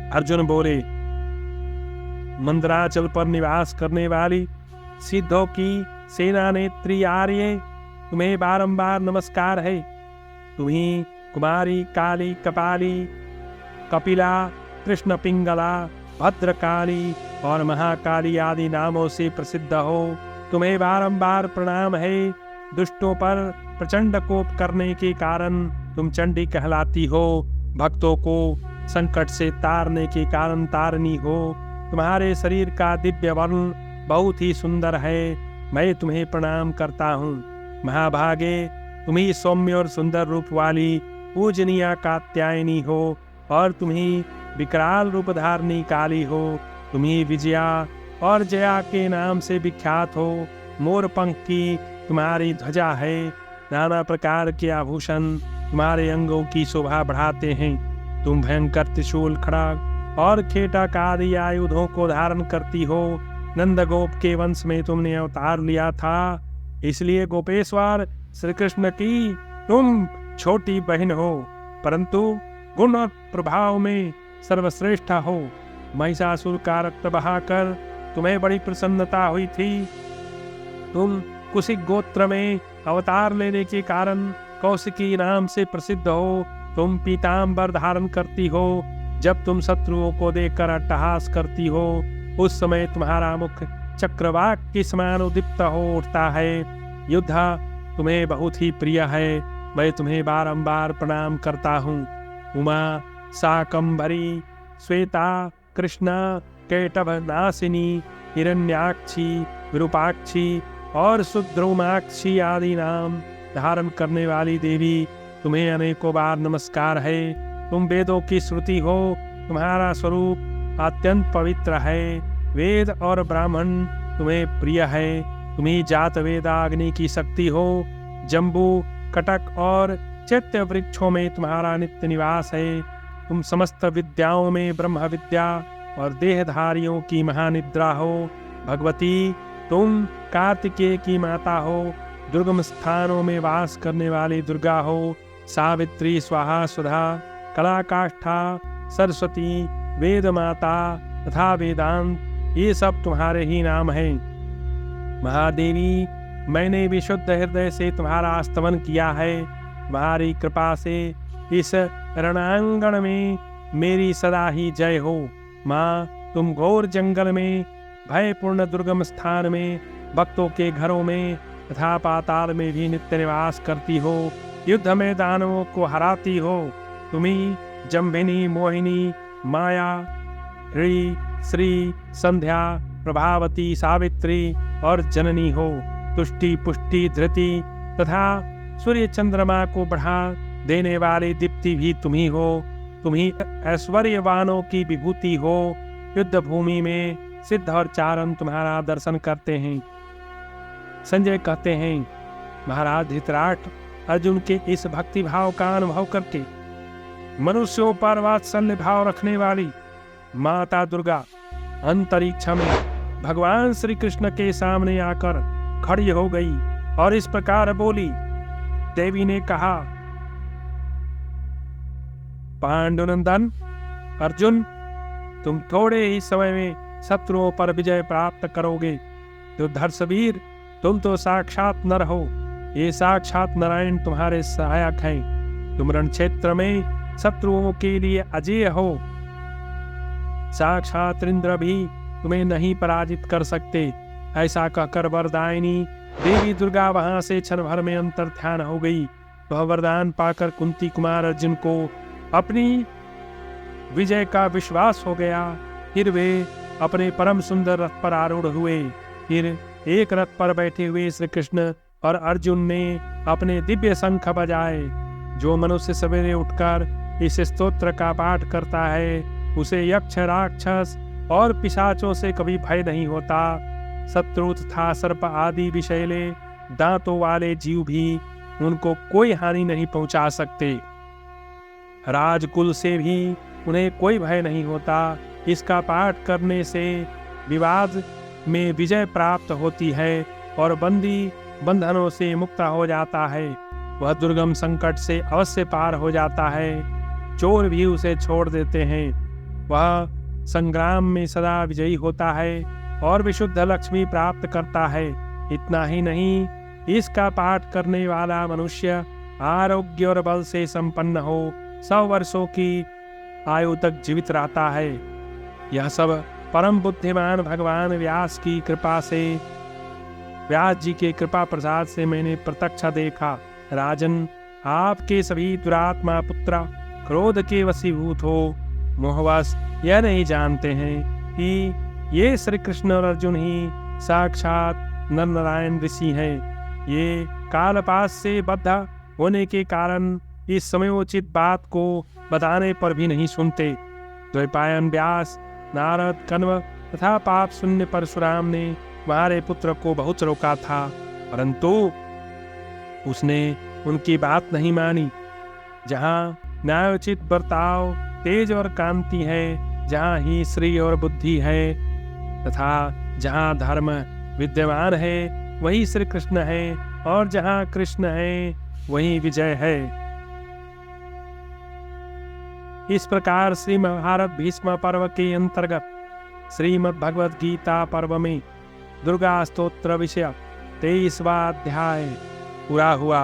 अर्जुन बोले, मंदराचल पर निवास करने वाली सिद्धों की सेना नेत्री आर्य, तुम्हें बारंबार नमस्कार है। तुम्ही कुमारी, काली, कपाली, कपिला, कृष्ण पिंगला, भद्रकाली और महाकाली आदि नामों से प्रसिद्ध हो। तुम्हें बारंबार प्रणाम है। दुष्टों पर प्रचंड कोप करने के कारण तुम चंडी कहलाती हो। भक्तों को संकट से तारने के कारण तारनी हो। तुम्हारे शरीर का दिव्य वर्ण बहुत ही सुंदर है। मैं तुम्हें प्रणाम करता हूँ। महाभागे, तुम्ही सौम्य और सुंदर रूप वाली पूजनीय कात्यायनी हो और तुम्ही विकराल रूप धारणी काली हो। तुम्ही विजया और जया के नाम से विख्यात हो। मोर पंख की तुम्हारी ध्वजा है। नाना प्रकार के आभूषण तुम्हारे अंगों की शोभा बढ़ाते हैं। तुम भयंकर त्रिशूल, खड्ग और खेटक आदि आयुधों को धारण करती हो। नंदगोप के वंश में तुमने अवतार लिया था, इसलिए गोपेश्वर श्री कृष्ण की तुम छोटी बहन हो, परंतु गुण और प्रभाव में सर्वश्रेष्ठ हो। महिषासुर का रक्त बहाकर तुम्हें बड़ी प्रसन्नता हुई थी। तुम कुशिक गोत्र में अवतार लेने के कारण कौशिकी नाम से प्रसिद्ध हो। तुम पीतांबर धारण करती हो। जब तुम शत्रुओं को देखकर अट्टहास करती हो, उस समय तुम्हारा मुख चक्रवाक के समान उद्दीप्त हो उठता है। युद्ध तुम्हें बहुत ही प्रिय है। मैं तुम्हें बारंबार प्रणाम करता हूँ। उमा, शाकंभरी, श्वेता, कृष्णा, केटभ नासिनी, हिरण्याक्षी, विरूपाक्षी और शुद्रोमाक्षी आदि नाम धारण करने वाली देवी, तुम्हें अनेकों बार नमस्कार है। तुम वेदों की श्रुति हो। तुम्हारा स्वरूप अत्यंत पवित्र है। वेद और ब्राह्मण तुम्हें प्रिय है। तुम्ही जात वेदाग्नि की शक्ति हो। जम्बू, कटक और चैत्य वृक्षों में तुम्हारा नित्य निवास है। तुम समस्त विद्याओं में ब्रह्म विद्या और देहधारियों की महानिद्रा हो। भगवती, तुम कार्तिकेय की माता हो। दुर्गम स्थानों में वास करने वाली दुर्गा हो। सावित्री, स्वाहा, सुधा, कलाकाष्ठा, सरस्वती, वेद माता तथा वेदांत, ये सब तुम्हारे ही नाम हैं। महादेवी, मैंने विशुद्ध हृदय से तुम्हारा स्तवन किया है। तुम्हारी कृपा से इस रणांगण में मेरी सदा ही जय हो। माँ, तुम घोर जंगल में, भयपूर्ण दुर्गम स्थान में, भक्तों के घरों में तथा पाताल में भी नित्य निवास करती हो। युद्ध में दानवों को हराती हो। तुम्ही जम्भिनी, मोहिनी, माया, ऋ, श्री, संध्या, प्रभावती, सावित्री और जननी हो। तुष्टि, पुष्टि, धृति तथा सूर्य चंद्रमा को बढ़ा देने वाली दीप्ति भी तुम्ही हो। तुम्ही ऐश्वर्यवानों की विभूति हो। युद्ध भूमि में सिद्ध और चारण तुम्हारा दर्शन करते हैं। संजय कहते हैं, महाराज धृतराष्ट्र अर्जुन के इस भक्ति भाव का अनुभव करके मनुष्यों पर वात्सल्य भाव रखने वाली माता दुर्गा अंतरिक्ष में भगवान श्री कृष्ण के सामने आकर खड़ी हो गई और इस प्रकार बोली। देवी ने कहा, पांडुनंदन अर्जुन, तुम थोड़े ही समय में शत्रुओं पर विजय प्राप्त करोगे। तो धर्षवीर, तुम तो साक्षात नर हो। ये साक्षात नारायण तुम्हारे सहायक हैं। तुम रण क्षेत्र में शत्रुओं के लिए अजेय हो। साक्षात इंद्र भी तुम्हें नहीं पराजित कर सकते। ऐसा कहकर वरदायिनी देवी दुर्गा वहां से क्षण भर में अंतर ध्यान हो गई। वह वरदान पाकर कुंती कुमार अर्जुन को अपनी विजय का विश्वास हो गया। फिर वे अपने परम सुंदर रथ पर आरूढ़ हुए। फिर एक रथ पर बैठे हुए श्री कृष्ण और अर्जुन ने अपने दिव्य शंख बजाए। जो मनुष्य सवेरे उठकर इस स्तोत्र का पाठ करता है, उसे यक्ष, राक्षस और पिशाचों से कभी भय नहीं होता। शत्रु तथा सर्प आदि विषैले दांतों वाले जीव भी उनको कोई हानि नहीं पहुंचा सकते। राजकुल से भी उन्हें कोई भय नहीं होता। इसका पाठ करने से विवाद में विजय प्राप्त होती है और बंदी बंधनों से मुक्त हो जाता है। वह दुर्गम संकट से अवश्य पार हो जाता है। चोर भी उसे छोड़ देते हैं। वह संग्राम में सदा विजयी होता है और विशुद्ध लक्ष्मी प्राप्त करता है। इतना ही नहीं, इसका पाठ करने वाला मनुष्य आरोग्य और बल से संपन्न हो 100 वर्षों की आयु तक जीवित रहता है। यह सब परम बुद्धिमान भगवान व्यास की कृपा से, व्यास जी के कृपा प्रसाद से मैंने प्रत्यक्ष देखा। राजन, आपके सभी दुरात्मा पुत्र क्रोध के वशीभूत हो मोहवश यह नहीं जानते हैं कि ये श्री कृष्ण और अर्जुन ही साक्षात नर नारायण ऋषि हैं। ये कालपाश से बद्ध होने के कारण इस समयोचित बात को बताने पर भी नहीं सुनते। द्वैपायन व्यास, नारद, कण्व तथा पाप शून्य परशुराम ने तुम्हारे पुत्र को बहुत रोका था, परंतु उसने उनकी बात नहीं मानी। जहाँ न्यायोचित बर्ताव, तेज और कांति है, जहाँ ही श्री और बुद्धि है तथा जहाँ धर्म विद्यमान है वही श्री कृष्ण है, और जहाँ कृष्ण है वही विजय है। इस प्रकार श्री महाभारत भीष्म पर्व के अंतर्गत श्रीमद् भगवद गीता पर्व में दुर्गा स्तोत्र विषय 23वां अध्याय पूरा हुआ।